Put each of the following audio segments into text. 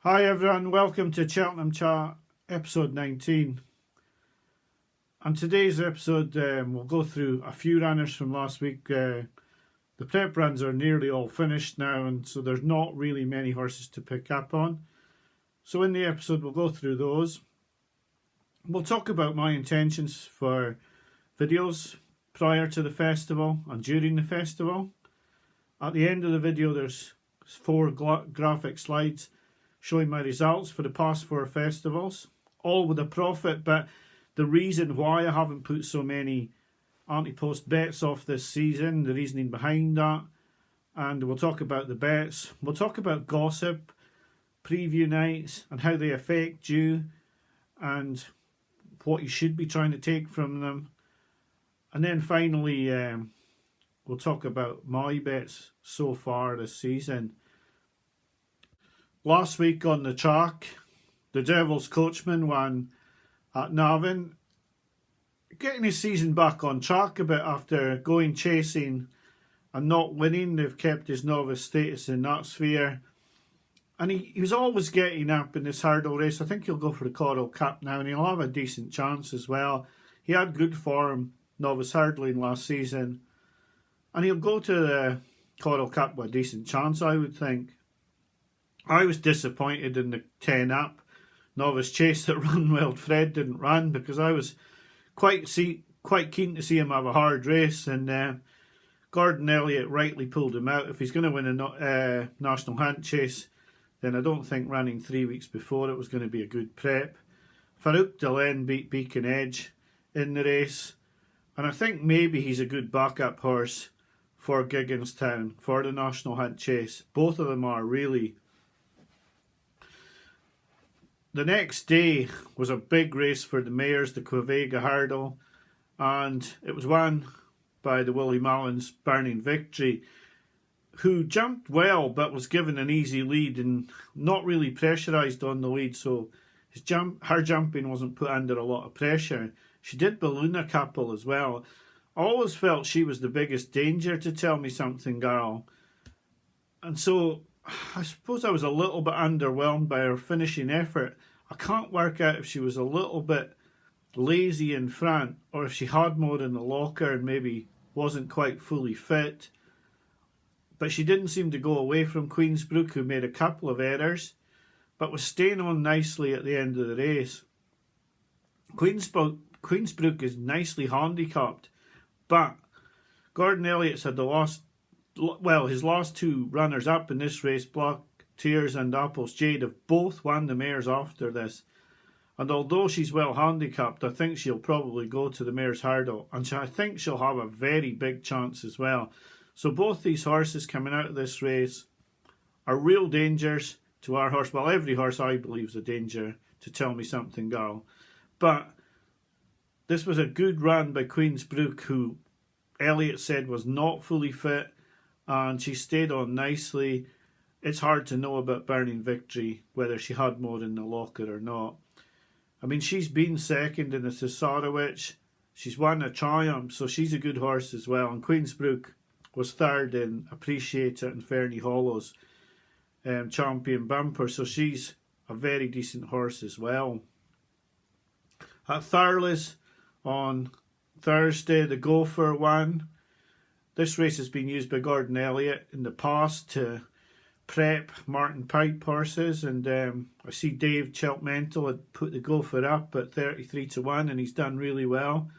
Hi everyone, welcome to Cheltenham Chat episode 19. On today's episode we'll go through a few runners from last week. The prep runs are nearly all finished now, and so there's not really many horses to pick up on. So in the episode we'll go through those. We'll talk about my intentions for videos prior to the festival and during the festival. At the end of the video there's 4 graphic slides showing my results for the past 4 festivals, all with a profit. But the reason why I haven't put so many anti-post bets off this season, the reasoning behind that, and we'll talk about the bets. We'll talk about gossip, preview nights and how they affect you and what you should be trying to take from them. And then finally we'll talk about my bets so far this season. Last week on the track, the Devil's Coachman won at Navan, getting his season back on track a bit after going chasing and not winning. They've kept his novice status in that sphere. And he was always getting up in this hurdle race. I think he'll go for the Coral Cup now and he'll have a decent chance as well. He had good form novice hurdling last season. And he'll go to the Coral Cup with a decent chance, I would think. I was disappointed in the 10 up novice chase that Runwell Fred didn't run, because I was quite keen to see him have a hard race, and Gordon Elliott rightly pulled him out. If he's going to win a National Hunt chase, then I don't think running 3 weeks before it was going to be a good prep. Farouk Delen beat Beacon Edge in the race, and I think maybe he's a good backup horse for Gigginstown for the National Hunt chase. Both of them are really. The next day was a big race for the mares, the Quevega Hurdle, and it was won by the Willie Mullins Burning Victory, who jumped well but was given an easy lead and not really pressurised on the lead, so her jumping wasn't put under a lot of pressure. She did balloon a couple as well. I always felt she was the biggest danger to Tell Me Something Girl, and so I suppose I was a little bit underwhelmed by her finishing effort. I can't work out if she was a little bit lazy in front or if she had more in the locker and maybe wasn't quite fully fit. But she didn't seem to go away from Queensbrook, who made a couple of errors but was staying on nicely at the end of the race. Queensbrook is nicely handicapped, but Gordon Elliott's had his last 2 runners up in this race, Black Tears and Apples Jade, have both won the mares after this. And although she's well handicapped, I think she'll probably go to the mares hurdle, and I think she'll have a very big chance as well. So both these horses coming out of this race are real dangers to our horse. Well, every horse I believe is a danger to Tell Me Something Girl. But this was a good run by Queensbrook, who Elliott said was not fully fit, and she stayed on nicely. It's hard to know about Burning Victory, whether she had more in the locker or not. I mean, she's been second in the Cesarewitch. She's won a Triumph, so she's a good horse as well. And Queensbrook was third in Appreciate It and Fernie Hollow's Champion Bumper, so she's a very decent horse as well. At Thurles on Thursday, the Gopher won. This race has been used by Gordon Elliott in the past to prep Martin Pipe horses, and I see Dave Cheltenham had put the Gopher up at 33-1, and he's done really well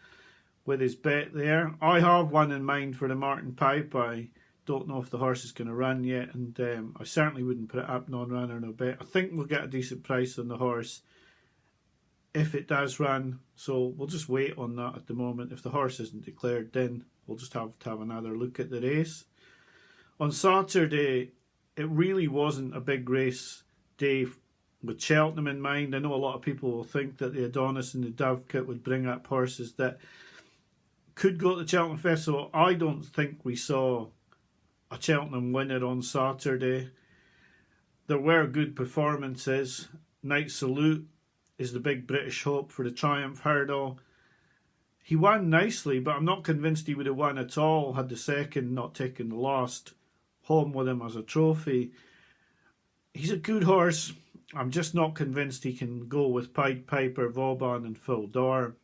with his bet there. I have one in mind for the Martin Pipe. I don't know if the horse is going to run yet, and I certainly wouldn't put it up non-runner no bet. I think we'll get a decent price on the horse if it does run, so we'll just wait on that at the moment. If the horse isn't declared, then we'll just have to have another look at the race. On Saturday, it really wasn't a big race day with Cheltenham in mind. I know a lot of people will think that the Adonis and the Dovecot would bring up horses that could go to the Cheltenham Festival. I don't think we saw a Cheltenham winner on Saturday. There were good performances. Night Salute is the big British hope for the Triumph Hurdle. He won nicely, but I'm not convinced he would have won at all had the second not taken the last home with him as a trophy. He's a good horse. I'm just not convinced he can go with Pied Piper, Vauban and Full Door.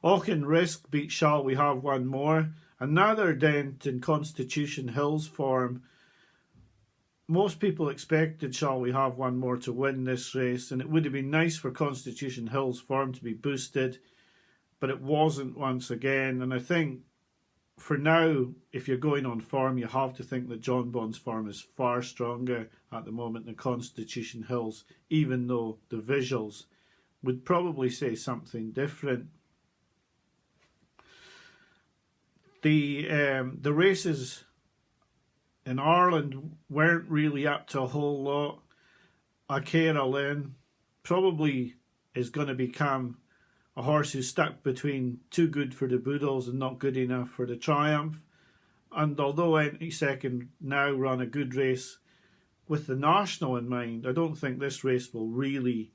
Auchin Risk beat Shall We Have One More. Another dent in Constitution Hill's form. Most people expected Shall We Have One More to win this race, and it would have been nice for Constitution Hill's form to be boosted, but it wasn't once again. And I think for now, if you're going on form, you have to think that John Bond's form is far stronger at the moment than Constitution Hill's, even though the visuals would probably say something different. The races in Ireland weren't really up to a whole lot. Akera Lynn probably is going to become a horse who's stuck between too good for the Boodles and not good enough for the Triumph. And although Entry Second now run a good race with the National in mind, I don't think this race will really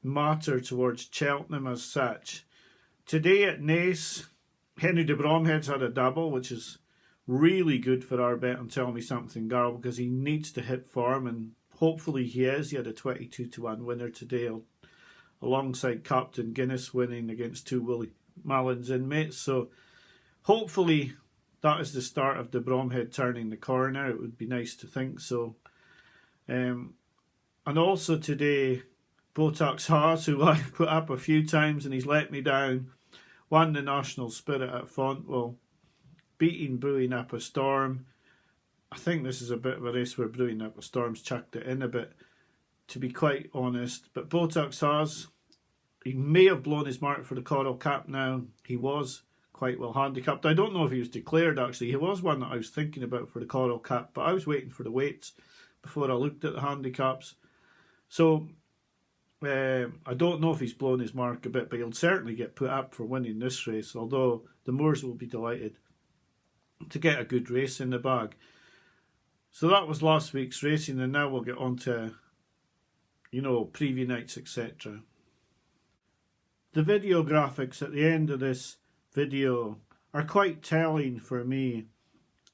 matter towards Cheltenham as such. Today at Naas, Henry de Bromhead's had a double, which is really good for our Bet on Tell Me Something Girl, because he needs to hit form, and hopefully he is. He had a 22-1 winner today, alongside Captain Guinness winning against two Willie Mullins inmates. So hopefully that is the start of de Bromhead turning the corner. It would be nice to think so. And also today, Botox Haas, who I've put up a few times and he's let me down, won the National Spirit at Fontwell, beating Brewing Up a Storm. I think this is a bit of a race where Brewing Up a Storm's chucked it in a bit, to be quite honest. But Botox Haas, he may have blown his mark for the Coral Cup now. He was quite well handicapped. I don't know if he was declared actually. He was one that I was thinking about for the Coral Cup, but I was waiting for the weights before I looked at the handicaps. So I don't know if he's blown his mark a bit, but he'll certainly get put up for winning this race, although the Moors will be delighted to get a good race in the bag. So that was last week's racing, and now we'll get on to, preview nights, etc. The video graphics at the end of this video are quite telling for me.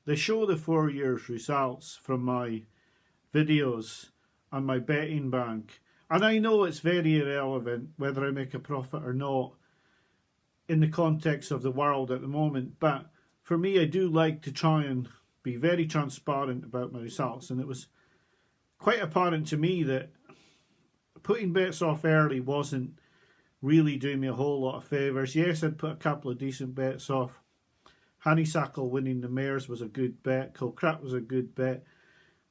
They show the 4 years results from my videos and my betting bank. And I know it's very irrelevant whether I make a profit or not in the context of the world at the moment, but for me, I do like to try and be very transparent about my results, and it was quite apparent to me that putting bets off early wasn't really doing me a whole lot of favours. Yes, I'd put a couple of decent bets off. Honeysuckle winning the mares was a good bet. Kilcrat was a good bet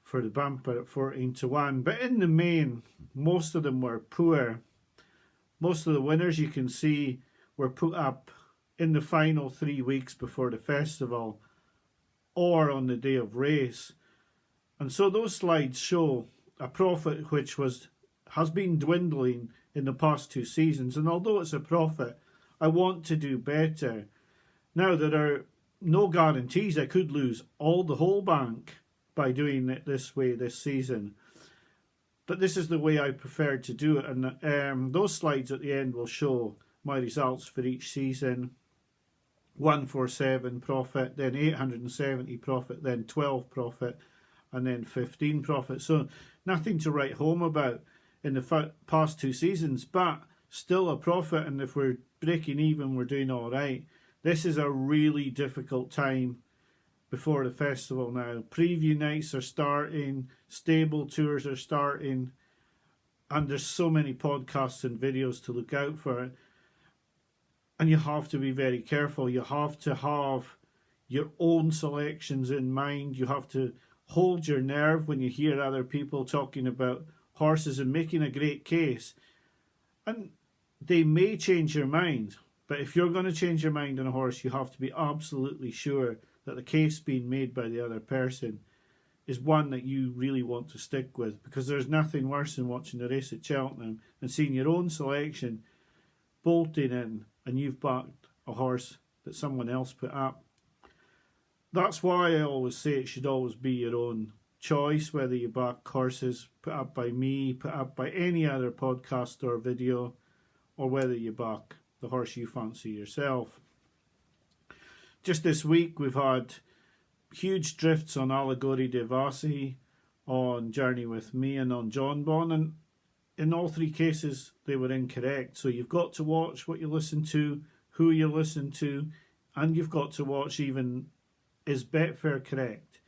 for the bumper at 14-1. But in the main, most of them were poor. Most of the winners you can see were put up in the final 3 weeks before the festival or on the day of race. And so those slides show a profit which has been dwindling in the past 2 seasons. And although it's a profit, I want to do better. Now, there are no guarantees. I could lose the whole bank by doing it this way this season. But this is the way I prefer to do it. And those slides at the end will show my results for each season. 147 profit, then 870 profit, then 12 profit, and then 15 profit. So nothing to write home about in the past 2 seasons, but still a profit. And if we're breaking even, we're doing all right. This is a really difficult time before the festival now. Preview nights are starting, stable tours are starting, and there's so many podcasts and videos to look out for. And you have to be very careful. You have to have your own selections in mind. You have to hold your nerve when you hear other people talking about horses and making a great case. And they may change your mind. But if you're going to change your mind on a horse, you have to be absolutely sure that the case being made by the other person is one that you really want to stick with. Because there's nothing worse than watching the race at Cheltenham and seeing your own selection bolting in and you've backed a horse that someone else put up. That's why I always say it should always be your own choice, whether you back horses put up by me, put up by any other podcast or video, or whether you back the horse you fancy yourself. Just this week we've had huge drifts on Allegorie de Vassy, on Journey with Me and on John Bon, and in all three cases they were incorrect. So you've got to watch what you listen to, who you listen to, and you've got to watch even, is Betfair correct?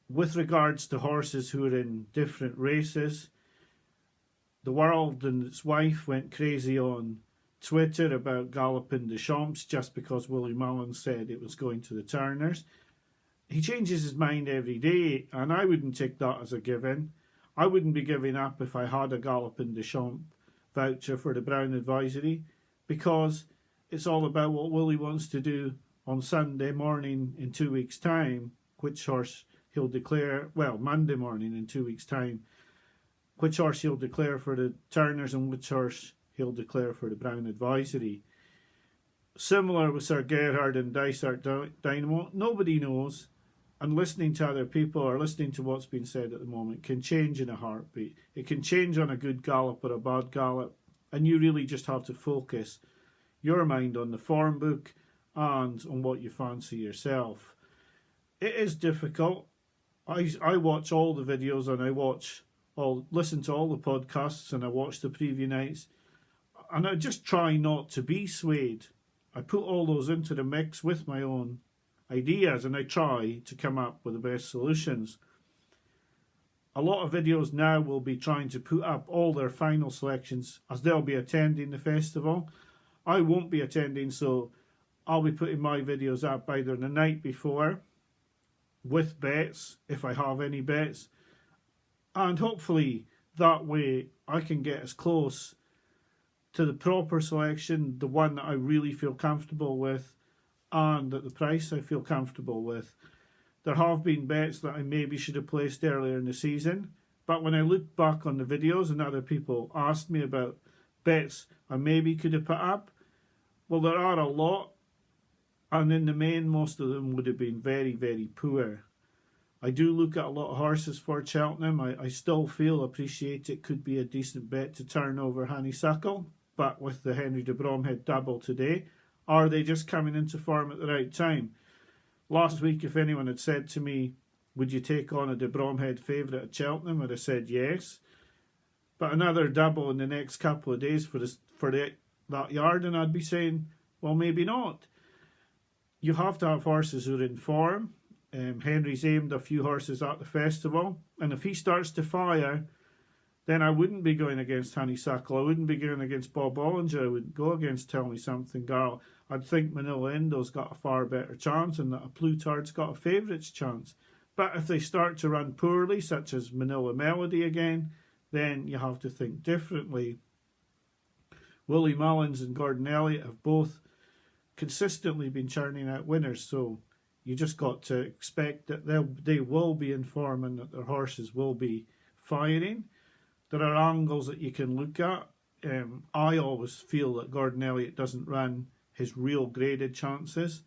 With regards to horses who are in different races, the world and its wife went crazy on Twitter about Galopin des Champs just because Willie Mullins said it was going to the Turners. He changes his mind every day, and I wouldn't take that as a given. I wouldn't be giving up if I had a Galopin des Champs voucher for the Brown Advisory, because it's all about what Willie wants to do on Sunday morning in 2 weeks' time, which horse he'll declare, well, Monday morning in 2 weeks' time, which horse he'll declare for the Turners and which horse he'll declare for the Brown Advisory. Similar with Sir Gerhard and Dysart Dynamo, nobody knows, and listening to other people or listening to what's been said at the moment can change in a heartbeat. It can change on a good gallop or a bad gallop, and you really just have to focus your mind on the form book and on what you fancy yourself. It is difficult. I watch all the videos, and I'll listen to all the podcasts, and I watch the preview nights, and I just try not to be swayed. I put all those into the mix with my own ideas, and I try to come up with the best solutions. A lot of videos now will be trying to put up all their final selections as they'll be attending the festival. I won't be attending, so I'll be putting my videos up either the night before with bets, if I have any bets, and hopefully that way I can get as close to the proper selection, the one that I really feel comfortable with, and at the price I feel comfortable with. There have been bets that I maybe should have placed earlier in the season, but when I look back on the videos and other people asked me about bets I maybe could have put up, well, there are a lot, and in the main most of them would have been very, very poor. I do look at a lot of horses for Cheltenham. I still feel Appreciate It could be a decent bet to turn over Honeysuckle, but with the Henry de Bromhead double today, are they just coming into form at the right time? Last week, if anyone had said to me, would you take on a de Bromhead favourite at Cheltenham, I'd have said yes. But another double in the next couple of days for that yard, and I'd be saying, well, maybe not. You have to have horses who are in form. Henry's aimed a few horses at the festival, and if he starts to fire, then I wouldn't be going against Honeysuckle. I wouldn't be going against Bob Ollinger. I wouldn't go against Tell Me Something Girl. I'd think Manila Endo's got a far better chance, and that a Plutard's got a favourites chance. But if they start to run poorly, such as Manila Melody again, then you have to think differently. Willie Mullins and Gordon Elliott have both consistently been churning out winners, so you just got to expect that they will be in form and that their horses will be firing. There are angles that you can look at. I always feel that Gordon Elliott doesn't run his real graded chances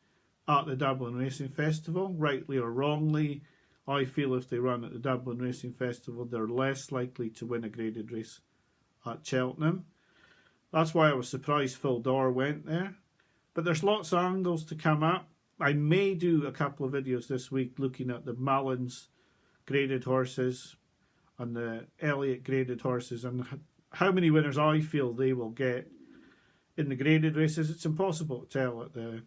at the Dublin Racing Festival, rightly or wrongly. I feel if they run at the Dublin Racing Festival, they're less likely to win a graded race at Cheltenham. That's why I was surprised Phil Dorr went there. But there's lots of angles to come up. I may do a couple of videos this week looking at the Mullins graded horses and the Elliott graded horses and how many winners I feel they will get in the graded races. It's impossible to tell at the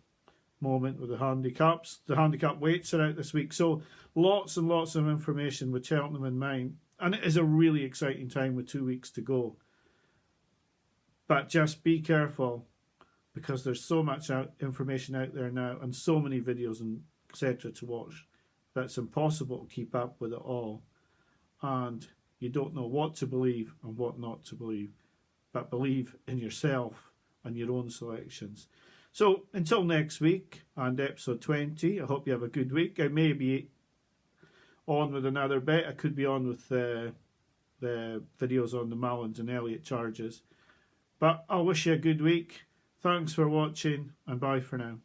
moment with the handicaps. The handicap weights are out this week, so lots and lots of information with Cheltenham in mind, and it is a really exciting time with 2 weeks to go. But just be careful, because there's so much information out there now and so many videos and etc. to watch that it's impossible to keep up with it all, and you don't know what to believe and what not to believe. But believe in yourself and your own selections. So until next week and episode 20, I hope you have a good week. I may be on with another bet. I could be on with the videos on the Mullins and Elliott charges. But I'll wish you a good week. Thanks for watching, and bye for now.